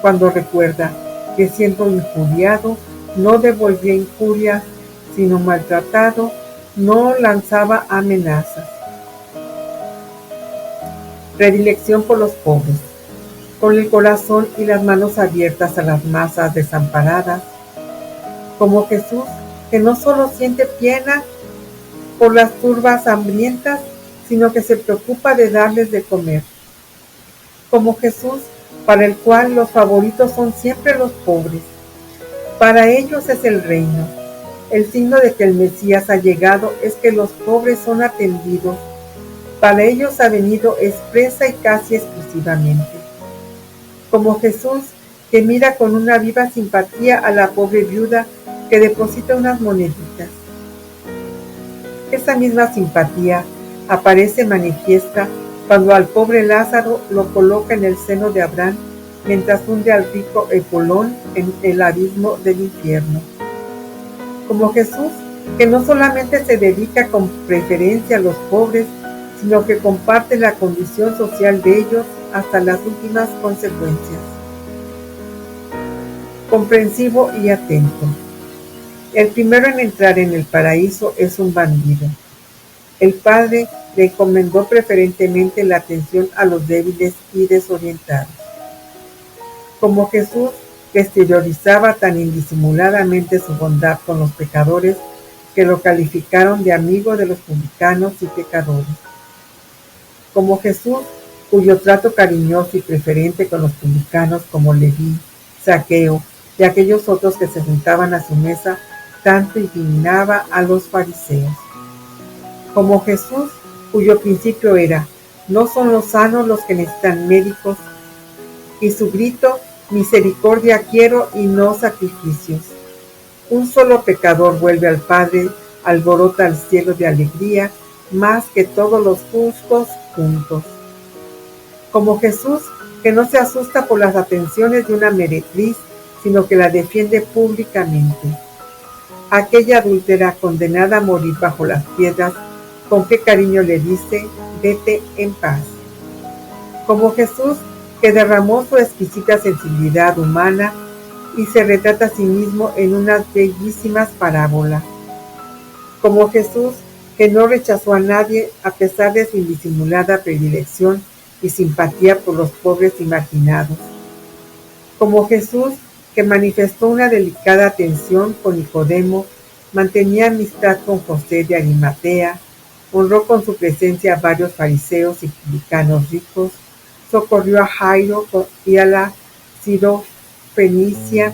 cuando recuerda que siendo injuriado, no devolvía injurias, sino maltratado, no lanzaba amenazas. Predilección por los pobres. Con el corazón y las manos abiertas a las masas desamparadas, como Jesús, que no solo siente pena por las turbas hambrientas, sino que se preocupa de darles de comer. Como Jesús, para el cual los favoritos son siempre los pobres. Para ellos es el reino. El signo de que el Mesías ha llegado es que los pobres son atendidos. Para ellos ha venido expresa y casi exclusivamente. Como Jesús, que mira con una viva simpatía a la pobre viuda que deposita unas moneditas. Esa misma simpatía aparece manifiesta cuando al pobre Lázaro lo coloca en el seno de Abraham, mientras hunde al rico Epulón en el abismo del infierno. Como Jesús, que no solamente se dedica con preferencia a los pobres, sino que comparte la condición social de ellos hasta las últimas consecuencias. Comprensivo y atento. El primero en entrar en el paraíso es un bandido. El Padre le encomendó preferentemente la atención a los débiles y desorientados. Como Jesús, que exteriorizaba tan indisimuladamente su bondad con los pecadores que lo calificaron de amigo de los publicanos y pecadores. Como Jesús, cuyo trato cariñoso y preferente con los publicanos como Leví, Zaqueo y aquellos otros que se juntaban a su mesa, tanto indignaba a los fariseos. Como Jesús, cuyo principio era, no son los sanos los que necesitan médicos, y su grito, misericordia quiero y no sacrificios. Un solo pecador vuelve al Padre, alborota al cielo de alegría, más que todos los justos juntos. Como Jesús, que no se asusta por las atenciones de una meretriz, sino que la defiende públicamente. Aquella adúltera condenada a morir bajo las piedras, con qué cariño le dice, vete en paz. Como Jesús, que derramó su exquisita sensibilidad humana y se retrata a sí mismo en unas bellísimas parábolas. Como Jesús, que no rechazó a nadie a pesar de su indisimulada predilección y simpatía por los pobres y marginados. Como Jesús, que manifestó una delicada atención con Nicodemo, mantenía amistad con José de Arimatea, honró con su presencia a varios fariseos y publicanos ricos, socorrió a Jairo y a la Sirofenicia,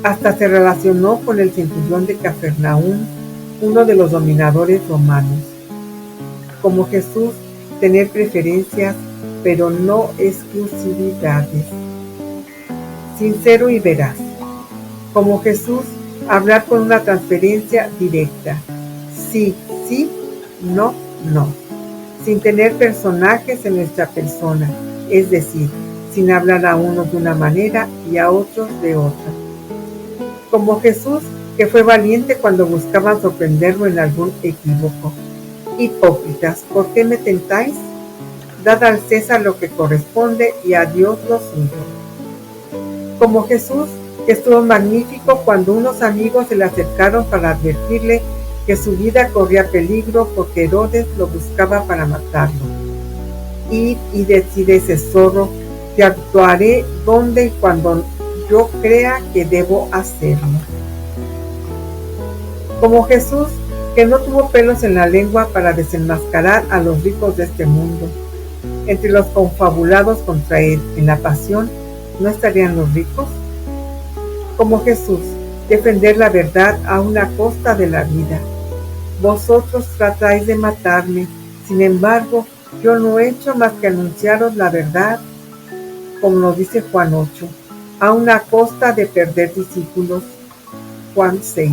hasta se relacionó con el centurión de Cafarnaúm, uno de los dominadores romanos. Como Jesús, tener preferencias, pero no exclusividades. Sincero y veraz. Como Jesús, hablar con una transferencia directa. Sí, sí, no, no. Sin tener personajes en nuestra persona, es decir, sin hablar a unos de una manera y a otros de otra. Como Jesús, que fue valiente cuando buscaban sorprenderlo en algún equívoco. Hipócritas, ¿por qué me tentáis? Dad al César lo que corresponde y a Dios lo suyo. Como Jesús, que estuvo magnífico cuando unos amigos se le acercaron para advertirle que su vida corría peligro porque Herodes lo buscaba para matarlo. id y decide ese zorro que actuaré donde y cuando yo crea que debo hacerlo. Como Jesús, que no tuvo pelos en la lengua para desenmascarar a los ricos de este mundo. Entre los confabulados contra él en la pasión, ¿no estarían los ricos? Como Jesús, defender la verdad a una costa de la vida. Vosotros tratáis de matarme, sin embargo, yo no he hecho más que anunciaros la verdad, como nos dice Juan 8, a una costa de perder discípulos. Juan 6,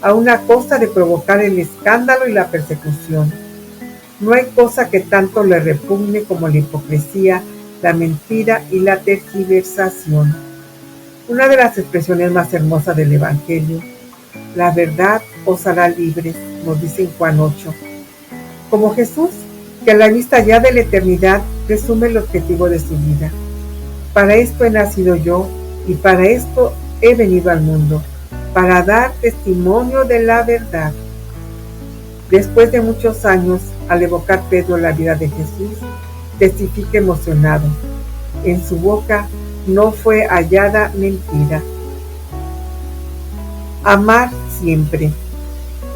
a una costa de provocar el escándalo y la persecución. No hay cosa que tanto le repugne como la hipocresía, la mentira y la tergiversación. Una de las expresiones más hermosas del Evangelio, la verdad os hará libres, nos dice en Juan 8. Como Jesús, que a la vista ya de la eternidad presume el objetivo de su vida. Para esto he nacido yo y para esto he venido al mundo, para dar testimonio de la verdad. Después de muchos años, al evocar Pedro la vida de Jesús, testifica emocionado. En su boca no fue hallada mentira. Amar siempre.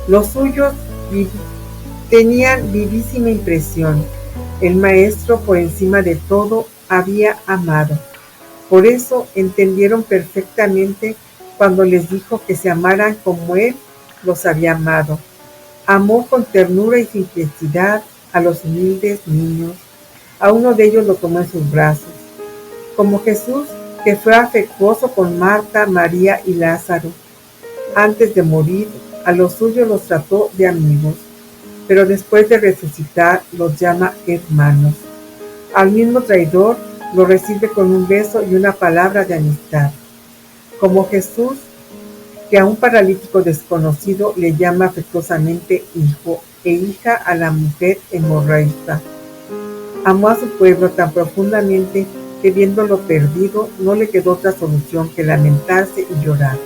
Los suyos tenían vivísima impresión. El Maestro, por encima de todo, había amado. Por eso entendieron perfectamente cuando les dijo que se amaran como Él los había amado. Amó con ternura y simplicidad a los humildes niños. A uno de ellos lo tomó en sus brazos. Como Jesús, que fue afectuoso con Marta, María y Lázaro. Antes de morir, a los suyos los trató de amigos, pero después de resucitar los llama hermanos. Al mismo traidor lo recibe con un beso y una palabra de amistad. Como Jesús, que a un paralítico desconocido le llama afectuosamente hijo e hija a la mujer hemorroica. Amó a su pueblo tan profundamente que viéndolo perdido no le quedó otra solución que lamentarse y llorar.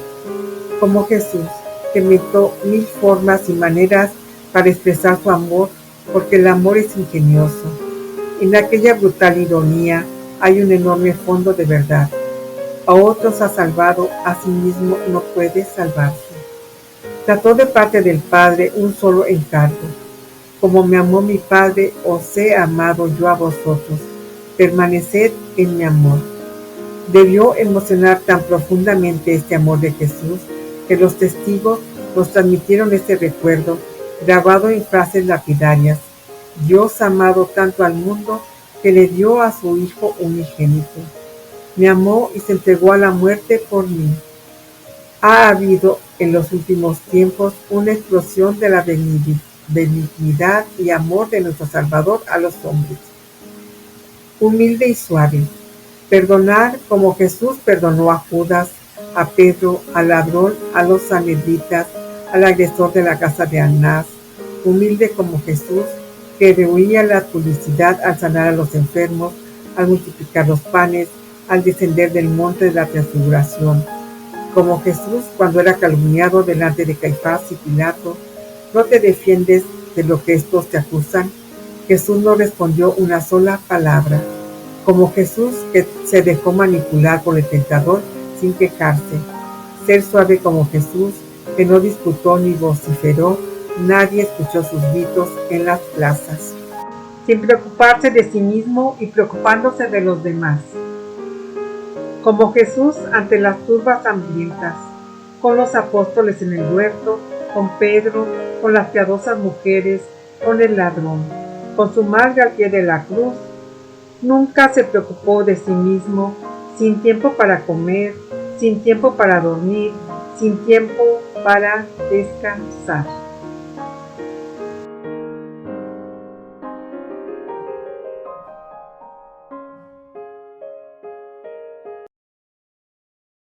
Como Jesús, que inventó 1000 formas y maneras para expresar su amor, porque el amor es ingenioso. En aquella brutal ironía hay un enorme fondo de verdad. A otros ha salvado, a sí mismo no puede salvarse. Trató de parte del Padre un solo encargo. Como me amó mi Padre, os he amado yo a vosotros. Permaneced en mi amor. Debió emocionar tan profundamente este amor de Jesús que los testigos nos transmitieron este recuerdo grabado en frases lapidarias. Dios ha amado tanto al mundo que le dio a su Hijo unigénito. Me amó y se entregó a la muerte por mí. Ha habido en los últimos tiempos una explosión de la benignidad y amor de nuestro Salvador a los hombres. Humilde y suave. Perdonar como Jesús perdonó a Judas, a Pedro, al ladrón, a los sanhedritas, al agresor de la casa de Anás. Humilde como Jesús, que rehuía la publicidad al sanar a los enfermos, al multiplicar los panes, al descender del monte de la transfiguración. Como Jesús, cuando era calumniado delante de Caifás y Pilato, ¿no te defiendes de lo que estos te acusan? Jesús no respondió una sola palabra. Como Jesús, que se dejó manipular por el tentador sin quejarse. Ser suave como Jesús, que no disputó ni vociferó, nadie escuchó sus gritos en las plazas. Sin preocuparse de sí mismo y preocupándose de los demás. Como Jesús ante las turbas hambrientas, con los apóstoles en el huerto, con Pedro, con las piadosas mujeres, con el ladrón, con su madre al pie de la cruz. Nunca se preocupó de sí mismo, sin tiempo para comer, sin tiempo para dormir, sin tiempo para descansar.